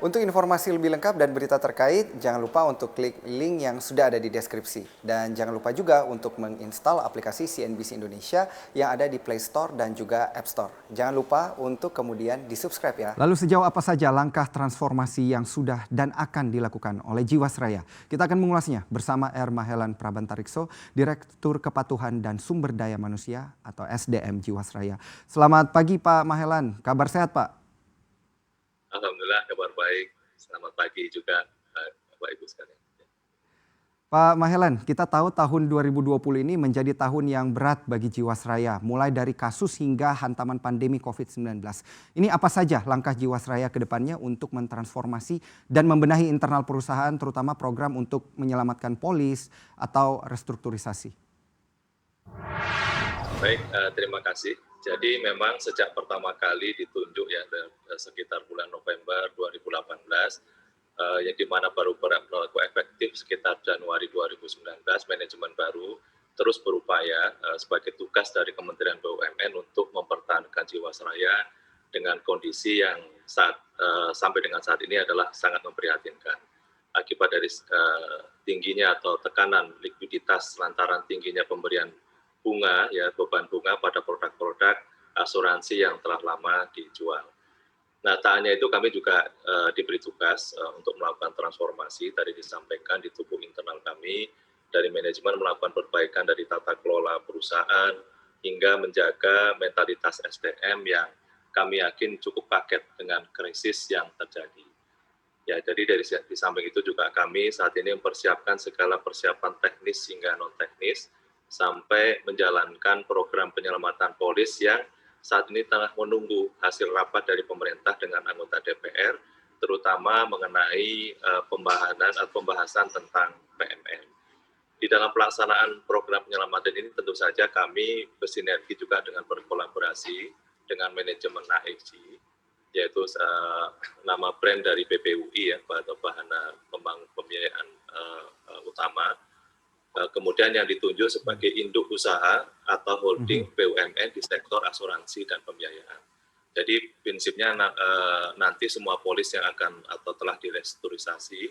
Untuk informasi lebih lengkap dan berita terkait, jangan lupa untuk klik link yang sudah ada di deskripsi. Dan jangan lupa juga untuk menginstal aplikasi CNBC Indonesia yang ada di Play Store dan juga App Store. Jangan lupa untuk kemudian di-subscribe ya. Lalu sejauh apa saja langkah transformasi yang sudah dan akan dilakukan oleh Jiwasraya? Kita akan mengulasnya bersama R. Mahelan Prabantarikso, Direktur Kepatuhan dan Sumber Daya Manusia atau SDM Jiwasraya. Selamat pagi Pak Mahelan, kabar sehat Pak? Alhamdulillah kabar baik. Selamat pagi juga Bapak Ibu sekalian. Pak Mahelan, kita tahu tahun 2020 ini menjadi tahun yang berat bagi Jiwasraya, mulai dari kasus hingga hantaman pandemi COVID-19. Ini apa saja langkah Jiwasraya ke depannya untuk mentransformasi dan membenahi internal perusahaan, terutama program untuk menyelamatkan polis atau restrukturisasi? Baik, terima kasih. Jadi memang sejak pertama kali ditunjuk ya sekitar bulan November 2018, yang dimana baru berlaku efektif sekitar Januari 2019, manajemen baru terus berupaya sebagai tugas dari Kementerian BUMN untuk mempertahankan Jiwasraya dengan kondisi yang sampai dengan saat ini adalah sangat memprihatinkan. Akibat dari tingginya atau tekanan likuiditas lantaran tingginya pemberian bunga, ya beban bunga pada produk-produk asuransi yang telah lama dijual. Nah, tak hanya itu kami juga diberi tugas untuk melakukan transformasi, tadi disampaikan di tubuh internal kami, dari manajemen melakukan perbaikan dari tata kelola perusahaan, hingga menjaga mentalitas SDM yang kami yakin cukup kaget dengan krisis yang terjadi. Ya, jadi di samping itu juga kami saat ini mempersiapkan segala persiapan teknis hingga non-teknis, sampai menjalankan program penyelamatan polis yang saat ini tengah menunggu hasil rapat dari pemerintah dengan anggota DPR, terutama mengenai pembahasan tentang PMN. Di dalam pelaksanaan program penyelamatan ini tentu saja kami bersinergi juga dengan berkolaborasi dengan manajemen AFG, yaitu nama brand dari BPUI ya, atau Bahana Pembiayaan Utama. Kemudian yang ditunjuk sebagai induk usaha atau holding BUMN di sektor asuransi dan pembiayaan. Jadi prinsipnya nanti semua polis yang akan atau telah direstrukturisasi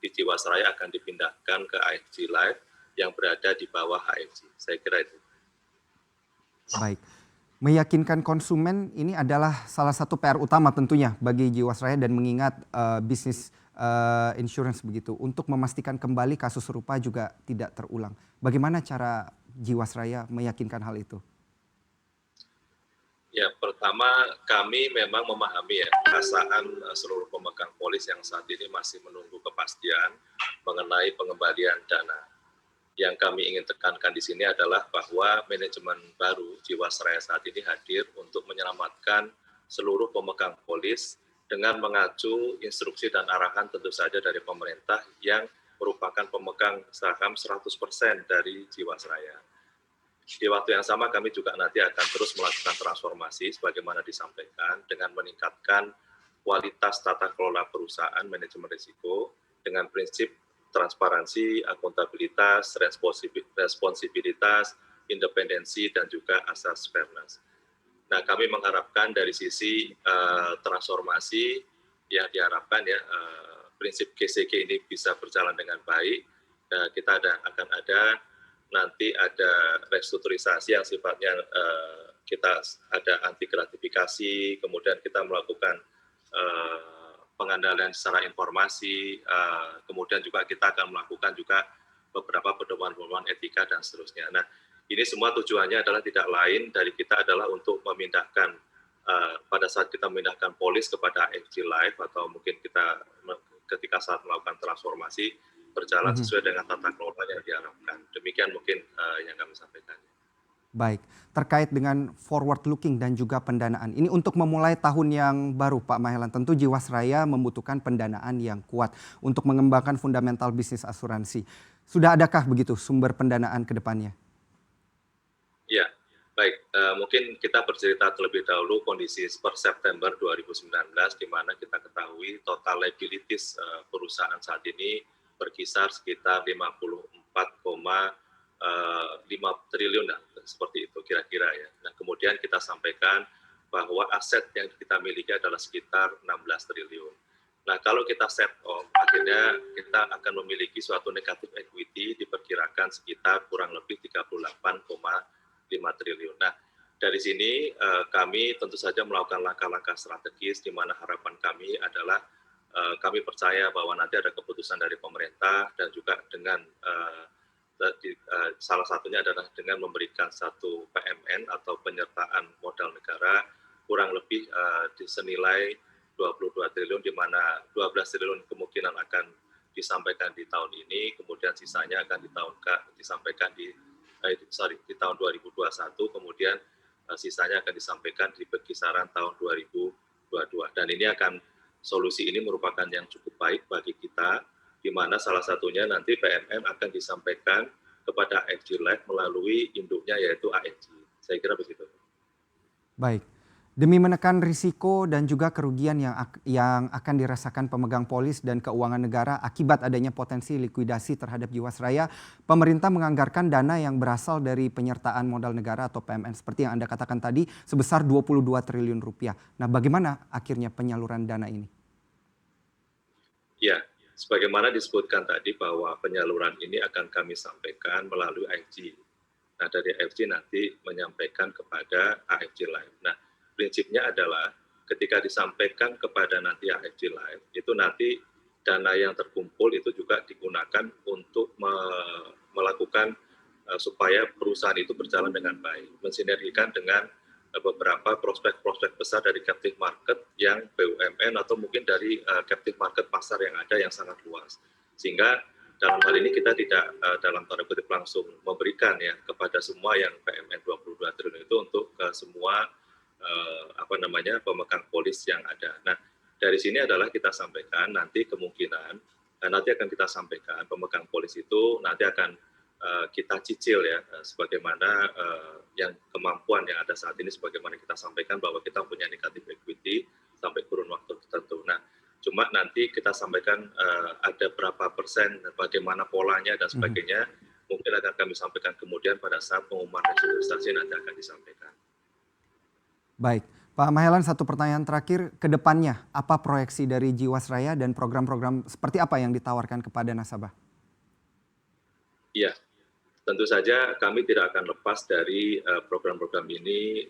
di Jiwasraya akan dipindahkan ke AFG Life yang berada di bawah AFG. Saya kira itu. Baik. Meyakinkan konsumen ini adalah salah satu PR utama tentunya bagi Jiwasraya dan mengingat bisnis insurance begitu, untuk memastikan kembali kasus serupa juga tidak terulang. Bagaimana cara Jiwasraya meyakinkan hal itu? Ya, pertama kami memang memahami ya perasaan seluruh pemegang polis yang saat ini masih menunggu kepastian mengenai pengembalian dana. Yang kami ingin tekankan di sini adalah bahwa manajemen baru Jiwasraya saat ini hadir untuk menyelamatkan seluruh pemegang polis dengan mengacu instruksi dan arahan tentu saja dari pemerintah yang merupakan pemegang saham 100% dari Jiwasraya. Di waktu yang sama kami juga nanti akan terus melakukan transformasi sebagaimana disampaikan dengan meningkatkan kualitas tata kelola perusahaan manajemen risiko dengan prinsip transparansi, akuntabilitas, responsibilitas, independensi, dan juga asas fairness. Nah, kami mengharapkan dari sisi transformasi yang diharapkan ya prinsip GCG ini bisa berjalan dengan baik. Kita akan ada nanti ada restrukturisasi yang sifatnya kita ada anti gratifikasi, kemudian kita melakukan pengandalian secara informasi, kemudian juga kita akan melakukan juga beberapa pedoman-pedoman etika dan seterusnya. Nah, ini semua tujuannya adalah tidak lain dari kita adalah untuk memindahkan pada saat kita memindahkan polis kepada AFG Life atau mungkin kita ketika saat melakukan transformasi berjalan sesuai dengan tata kelola yang diharapkan. Demikian mungkin yang kami sampaikan. Baik, terkait dengan forward looking dan juga pendanaan. Ini untuk memulai tahun yang baru Pak Mahelan, tentu Jiwasraya membutuhkan pendanaan yang kuat untuk mengembangkan fundamental bisnis asuransi. Sudah adakah begitu sumber pendanaan ke depannya? Ya, baik. Mungkin kita bercerita terlebih dahulu kondisi per September 2019 di mana kita ketahui total liabilities perusahaan saat ini berkisar sekitar 54,5 triliun seperti itu kira-kira ya. Nah, kemudian kita sampaikan bahwa aset yang kita miliki adalah sekitar 16 triliun. Nah, kalau kita set off, akhirnya kita akan memiliki suatu negatif equity diperkirakan sekitar kurang lebih 38,5 triliun. Nah, dari sini kami tentu saja melakukan langkah-langkah strategis di mana harapan kami adalah kami percaya bahwa nanti ada keputusan dari pemerintah dan juga dengan salah satunya adalah dengan memberikan satu PMN atau penyertaan modal negara kurang lebih disenilai 22 triliun, di mana 12 triliun kemungkinan akan disampaikan di tahun ini, kemudian sisanya akan disampaikan di tahun 2021, kemudian sisanya akan disampaikan di kisaran tahun 2022. Dan ini solusi ini merupakan yang cukup baik bagi kita, di mana salah satunya nanti PMM akan disampaikan kepada AFG Life melalui induknya yaitu AFG. Saya kira begitu. Baik. Demi menekan risiko dan juga kerugian yang akan dirasakan pemegang polis dan keuangan negara akibat adanya potensi likuidasi terhadap Jiwasraya, pemerintah menganggarkan dana yang berasal dari penyertaan modal negara atau PMN seperti yang Anda katakan tadi sebesar 22 triliun rupiah. Nah, bagaimana akhirnya penyaluran dana ini? Ya, sebagaimana disebutkan tadi bahwa penyaluran ini akan kami sampaikan melalui AFG. Nah, dari AFG nanti menyampaikan kepada AFG Life. Nah, prinsipnya adalah ketika disampaikan kepada nanti AFG Life, itu nanti dana yang terkumpul itu juga digunakan untuk melakukan supaya perusahaan itu berjalan dengan baik, mensinergikan dengan beberapa prospek-prospek besar dari captive market yang BUMN atau mungkin dari captive market pasar yang ada yang sangat luas. Sehingga dalam hal ini kita tidak dalam tanda kutip langsung memberikan ya kepada semua yang PMN 22 triliun itu untuk ke semua pemegang polis yang ada. Nah, dari sini adalah kita sampaikan nanti kemungkinan nanti akan kita sampaikan pemegang polis itu nanti akan kita cicil ya sebagaimana yang kemampuan yang ada saat ini, sebagaimana kita sampaikan bahwa kita punya negatif equity sampai kurun waktu tertentu. Nah, cuma nanti kita sampaikan ada berapa persen, bagaimana polanya dan sebagainya, mungkin akan kami sampaikan kemudian pada saat pengumuman restrukturisasi nanti akan disampaikan. Baik, Pak Mahelan, satu pertanyaan terakhir, ke depannya apa proyeksi dari Jiwasraya dan program-program seperti apa yang ditawarkan kepada nasabah? Iya, tentu saja kami tidak akan lepas dari program-program ini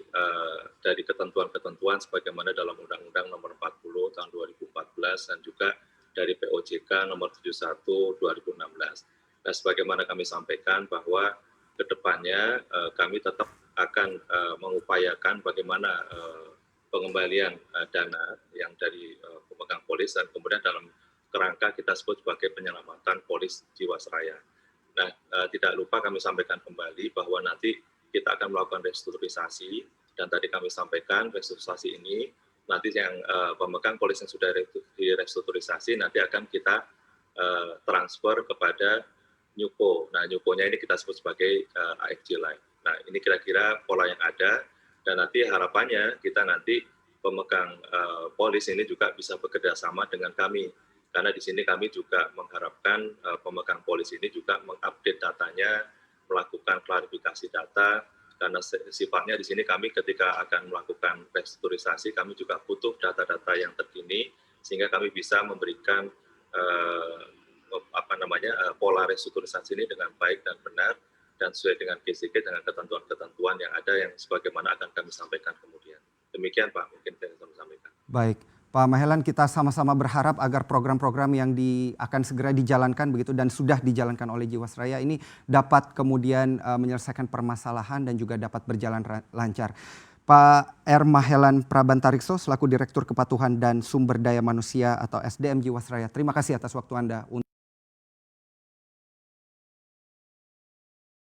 dari ketentuan-ketentuan sebagaimana dalam Undang-Undang Nomor 40 Tahun 2014 dan juga dari POJK Nomor 71 2016. Nah, sebagaimana kami sampaikan bahwa ke depannya kami tetap akan mengupayakan bagaimana pengembalian dana yang dari pemegang polis dan kemudian dalam kerangka kita sebut sebagai penyelamatan polis Jiwasraya. Nah, tidak lupa kami sampaikan kembali bahwa nanti kita akan melakukan restrukturisasi dan tadi kami sampaikan restrukturisasi ini nanti yang pemegang polis yang sudah direstrukturisasi nanti akan kita transfer kepada Nyuko. Nah, Nyukonya ini kita sebut sebagai AFG Life. Nah, ini kira-kira pola yang ada dan nanti harapannya kita nanti pemegang polis ini juga bisa bekerja sama dengan kami. Karena di sini kami juga mengharapkan pemegang polis ini juga mengupdate datanya, melakukan klarifikasi data, karena sifatnya di sini kami ketika akan melakukan restrukturisasi, kami juga butuh data-data yang terkini, sehingga kami bisa memberikan pola restrukturisasi ini dengan baik dan benar, dan sesuai dengan KCK dengan ketentuan-ketentuan yang ada yang sebagaimana akan kami sampaikan kemudian. Demikian Pak, mungkin saya bisa sampaikan. Baik. Pak Mahelan, kita sama-sama berharap agar program-program yang akan segera dijalankan begitu dan sudah dijalankan oleh Jiwasraya ini dapat kemudian menyelesaikan permasalahan dan juga dapat berjalan lancar. Pak R. Mahelan Prabantarikso selaku Direktur Kepatuhan dan Sumber Daya Manusia atau SDM Jiwasraya, terima kasih atas waktu Anda untuk